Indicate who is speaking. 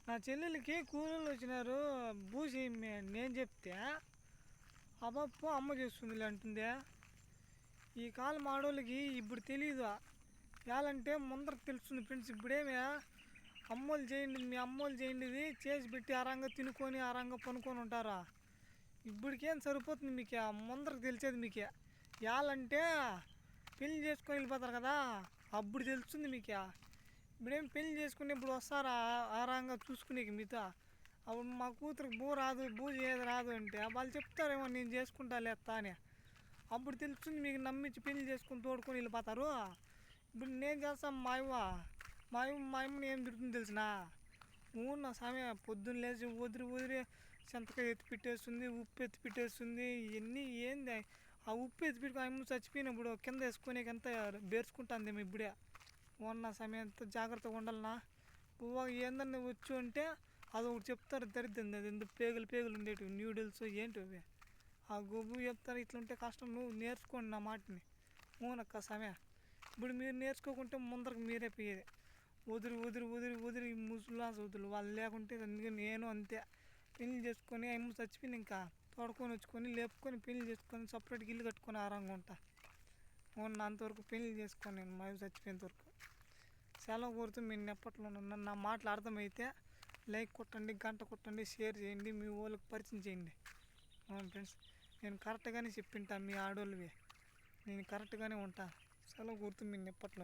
Speaker 1: నా చెల్లెలకి కూలీలు వచ్చినారు బూసి నేను చెప్తే అబ్బప్ప అమ్మ చేస్తుంది అంటుంది. ఈ కాలం ఆడోళ్ళకి ఇప్పుడు తెలియదు ఎలాంటే ముందరకు తెలుస్తుంది ఫ్రెండ్స్. ఇప్పుడేమే అమ్మోళ్ళు చేయండి, మీ అమ్మోళ్ళు చేయండి చేసి పెట్టి ఆరంగా తినుకొని ఆరంగా పనుకొని ఉంటారా. ఇప్పటికేం సరిపోతుంది మీకు, ముందరకు తెలిసేది మీకు. ఎలాంటే పెళ్లి చేసుకొని వెళ్ళిపోతారు కదా, అప్పుడు తెలుస్తుంది మీకు. ఇప్పుడేం పెళ్లి చేసుకుని ఇప్పుడు వస్తారా ఆరంగా చూసుకునేకి మీతో. అప్పుడు మా కూతురికి బూ చేయదు రాదు అంటే వాళ్ళు చెప్తారేమో నేను చేసుకుంటా లేస్తా అని. అప్పుడు తెలుస్తుంది మీకు, నమ్మించి పెళ్లి చేసుకుని తోడుకొని వెళ్ళిపోతారు. ఇప్పుడు నేను చేస్తాను మా అమ్మని ఏం తిరుగుతుంది తెలిసిన. నా సమయం పొద్దున్న లేచి వదిరి సంతకాయ ఎత్తి పెట్టేస్తుంది, ఉప్పు ఎత్తి పెట్టేస్తుంది. ఇవన్నీ ఏంది ఆ ఉప్పు ఎత్తి పెట్టుకుని అమ్మ చచ్చిపోయినప్పుడు కింద వేసుకొని ఎంత బేర్చుకుంటుందేమో ఇప్పుడే. ఉన్న సమయం అంతా జాగ్రత్తగా ఉండాలన్నా. ఏందన్నా వచ్చు అంటే అదొకటి చెప్తారు దరిద్రం, అది ఎందుకు పేగులు ఉండేటివి న్యూడిల్స్ ఏంటి అవి ఆ గొబ్బు చెప్తారు. ఇట్లుంటే కష్టం, నువ్వు నేర్చుకోండి నా మాటని. మూనక్క సమయం. ఇప్పుడు మీరు నేర్చుకోకుంటే ముందరకు మీరే పోయేది. వదిరి ముసలా సౌతులు వాళ్ళు లేకుంటే. అందుకే నేను అంతే పెళ్లి చేసుకొని అమ్మ చచ్చిపోయింది ఇంకా తోడుకొని వచ్చుకొని లేపుకొని పెళ్లి చేసుకొని సపరేట్గా ఇల్లు కట్టుకొని ఆరంగా ఉంటా. అంతవరకు పెళ్లి చేసుకొని నేను మా చచ్చిపోయేంత వరకు. సెలవు కోరుతూ మీరు ఎప్పట్లో నా మాటలు అర్థమైతే లైక్ కొట్టండి, గంట కొట్టండి, షేర్ చేయండి, మీ వాళ్ళకి పరిచయం చేయండి. అవును ఫ్రెండ్స్, నేను కరెక్ట్గానే చెప్పింటా మీ ఆడోళ్ళవి, నేను కరెక్ట్గానే ఉంటా. సెలవు కోరుతూ మీరు ఎప్పట్లో.